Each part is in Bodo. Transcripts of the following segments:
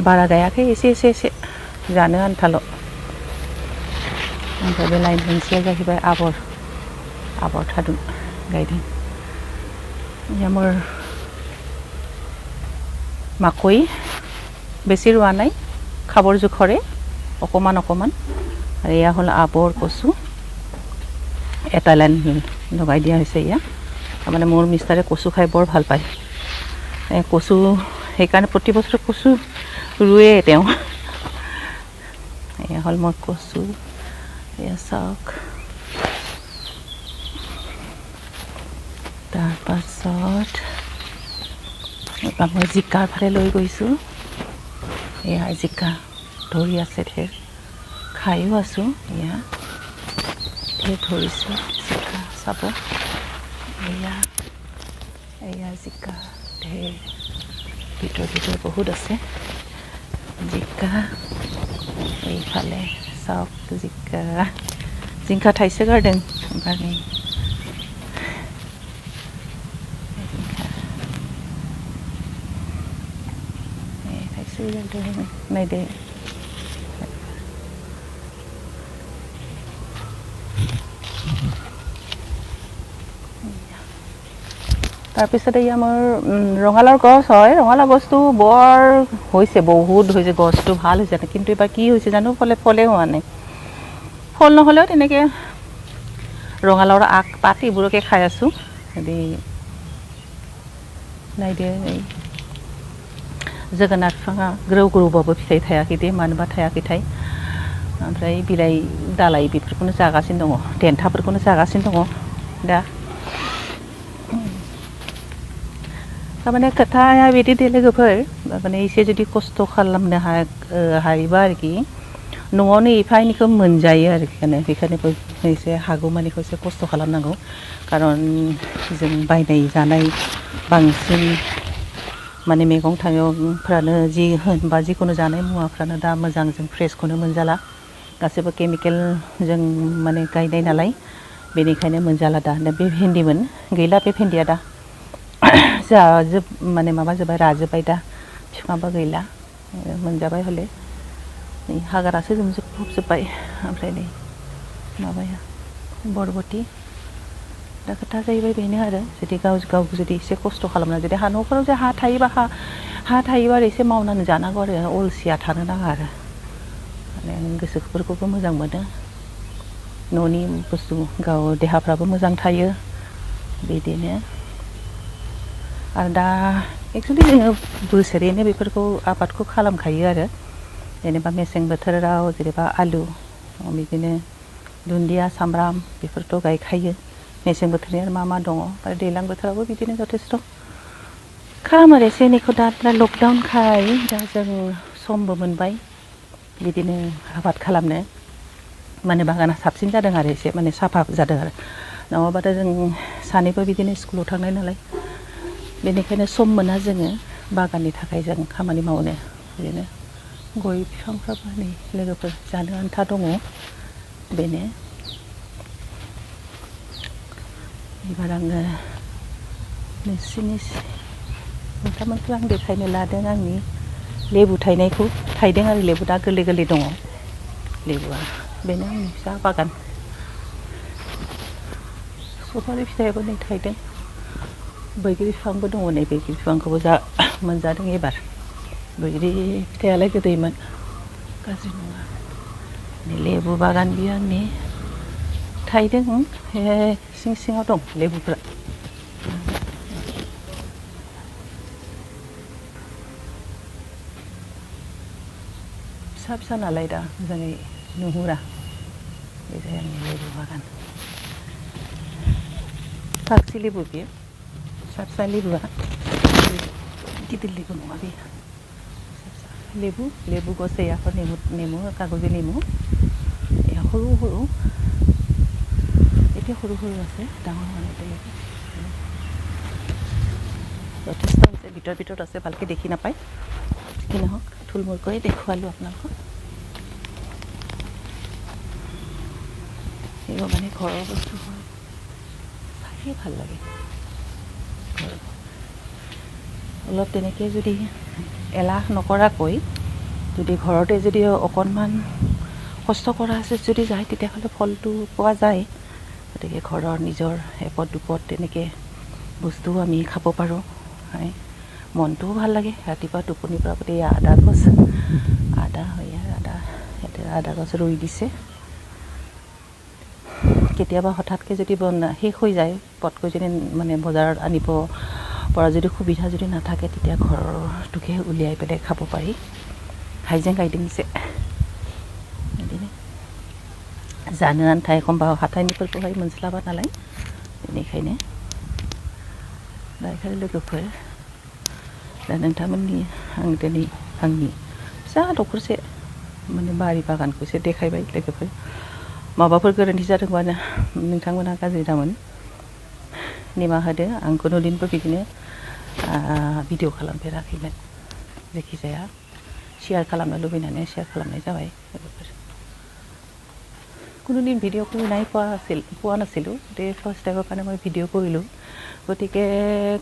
बारा गायाखै एसे जानो आन्थाल' ओमफ्राय बे लाइन मोनसेया जाहैबाय आबर थारुन गायदों আমার মাকৈ বেছি ৰোৱা নাই খাবৰ জোখৰে অকমান আৰু এয়া হ'ল আবৰ কচু এটা লাইন লগাই দিয়া হৈছে এয়া তাৰমানে মোৰ মিষ্টাৰে কচু খাই বৰ ভাল পায় কচু সেইকাৰণে প্ৰতি বছৰ কচু ৰুৱে তেওঁ এয়া হ'ল মোৰ কচু এয়া চাওক তাৰপাছত মই জিকাৰ ফালে লৈ গৈছোঁ এয়া জিকা ধৰি আছে ঢেৰ খায়ো আছোঁ এয়া ঢেৰ ধৰিছোঁ জিকা চাব এয়া জিকা ঢেৰ ভিতৰ বহুত আছে জিকা এইফালে চাওক জিংকা थाइसे गारदों ओमफ्राय नायदो তাৰপিছতে এয়া মোৰ ৰঙালাওৰ গছ হয় ৰঙালাও গছটো বৰ হৈছে বহুত হৈছে গছটো ভাল হৈছে কিন্তু এবাৰ কি হৈছে জানো ফলে হোৱা নাই ফল নহ'লেও তেনেকৈ ৰঙালাওৰ আগ পাত এইবোৰকে খাই আছোঁ হেৰি नायदो जोगोनार बिफाङा ग्रौबाबो फिथाइ थायाखै दे मानोबा थायाखैथाय ओमफ्राय बिलाइ दालाइ बेफोरखौनो जागासिनो दङ देन्थाफोरखौनो जागासिनो दङ दा थारमाने खोथाया बिदि दे लोगोफोर माने एसे जुदि खस्थ' खालामनो हायोबा आरोखि न'आवनो एफा एनैखौ मोनजायो आरोखि बेखायनो एसे हागौमानिखौ एसे खस्थ' खालामनांगौ खारन जों बायनाय जानाय बांसिन माने मैगं थाइगंफ्रानो जि होनबा जिखुनु जानाय मुवाफ्रानो दा मोजां जों फ्रेसखौनो मोनजाला गासैबो केमिकेलजों माने गायनाय नालाय बेनिखायनो मोनजाला दा बे भेन्दिमोन गैला बे भेन्दिया दा माने माबा जोब्बाय राजोब्बाय दा बिफांबो गैला मोनजाबाय हले नै हाग्रासो जोबजोब्बाय ओमफ्राय नै माबाया बरबटी दा खोथा जाहैबाय बेनो आरो जुदि गाव जुदि एसे खस्थ' खालामना जुदि न'फोराव जे हा थायोबा एसे मावनानै जानांगौ आरो अलसिया थानो नाङा आरो माने गोसोफोरखौबो मोजां मोनो न'नि बुस्थु गाव देहाफ्राबो मोजां थायो बिदिनो आरो दा एक्सुवेलि जोङो बोसोरैनो बेफोरखौ आबादखौ खालामखायो आरो जेनेबा मेसें बोथोराव जेनेबा आलु बिदिनो दुन्दिया सामब्राम बेफोरथ' गायखायो मेसें बोथोरनि आरो मा दङ आरो दैज्लां बोथोरावबो बिदिनो जथेस्थ' खालामो आरो एसे एनैखौ दा लकडाउनखाय दा जों समबो मोनबाय बिदिनो आबाद खालामनो माने बागाना साबसिन जादों आरो एसे माने साफा जादों आरो नङाबाथ' जों सानैबो बिदिनो स्कुलाव थांनाय नालाय बेनिखायनो सम मोना जोङो बागाननि थाखाय जों खामानि मावनो बिदिनो गय बिफांफ्राबो नै लोगोफोर जानो आन्था दङ बेनो एबार आङो नोंथांमोनखौ आं देखायनो लादों आंनि लेबु थायनायखौ थायदों आरो लेबु दा गोरलै दङ लेबुआ बेनो आंनि फिसा बागान सफारि फिथाइयाबो नै थायदों बैग्रि बिफांबो दङ नै बैग्रि बिफांखौबो मोनजादों एबार बैग्रि फिथाइयालाय गोदैमोन गाज्रि नङा लेबु बागान बियो आंनि थायदों सिङाव दं लेबुफ्रा फिसा नालाय दा मोजाङै नुहुरा बे जाय आंनि लेबु बागान फाख्रि लेबु बेयो फिसा लेबुआ गिदिर लेबु नङा बे लेबु गसायाफोर नेमु कागजी नेमु এয়া সৰু এতিয়া সৰু আছে ডাঙৰ হোৱা নাই যথেষ্ট হৈছে ভিতৰত আছে ভালকৈ দেখি নাপায় কি নহওক থুলমূলকৈ দেখুৱালোঁ আপোনালোকক এইবোৰ মানে ঘৰৰ বস্তু হয় চাই ভাল লাগে অলপ তেনেকৈ যদি এলাহ নকৰাকৈ যদি ঘৰতে যদি অকণমান কষ্ট কৰা আছে যদি যায় তেতিয়াহ'লে ফলটো পোৱা যায়। গতিকে ঘৰৰ নিজৰ এপদ দুপদ তেনেকৈ বস্তুও আমি খাব পাৰোঁ, হয়। মনটোও ভাল লাগে। ৰাতিপুৱা টোপনিৰ পৰা গোটেই আদা গছ আদা ইয়াতে আদা গছ ৰুই দিছে। কেতিয়াবা হঠাৎকৈ যদি শেষ হৈ যায়, পটকৈ যদি মানে বজাৰত আনিব পৰা যদি সুবিধা যদি নাথাকে, তেতিয়া ঘৰটোকে উলিয়াই পেলাই খাব পাৰি। हाइजें गायदों एसे बिदिनो जानो आन्था एखमबा हाथाइनिफोरखौहाय मोनस्लाबा नालाय, बेनिखायनो दा बेखायनो लोगोफोर, दा नोंथांमोननि आं दिनै आंनि फिसा दखरसे माने बारि बागानखौ एसे देखायबाय लोगोफोर। माबाफोर गोरोन्थि जादोंबानो नोंथांमोनहा गाज्रि दामोन, निमाहा होदो। आं खुनुदिनबो बिदिनो भिडिअ खालामफेराखैमोन। जायखिजाया शेयार खालामनो लुबैनानै शेयार खालामनाय जाबाय लोगोफोर। কোনোদিন ভিডিঅ' কৰি পোৱা নাছিলোঁ, গতিকে ফাৰ্ষ্ট টাইমৰ কাৰণে মই ভিডিঅ' কৰিলোঁ। গতিকে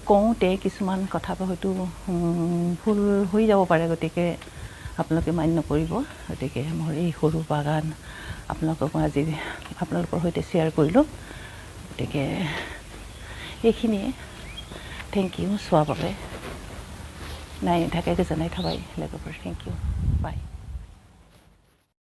কওঁতে কিছুমান কথা হয়তো ভুল হৈ যাব পাৰে, গতিকে আপোনালোকে মান্য নকৰিব। গতিকে মোৰ এই সৰু বাগান আপোনালোকক মই আজি আপোনালোকৰ সৈতে শ্বেয়াৰ কৰিলোঁ। গতিকে এইখিনিয়ে, থেংক ইউ চোৱাৰ বাবে। नायनो थाखाय गोजोननाय थाबाय लोगोफोर, थेंक इउ, बाय।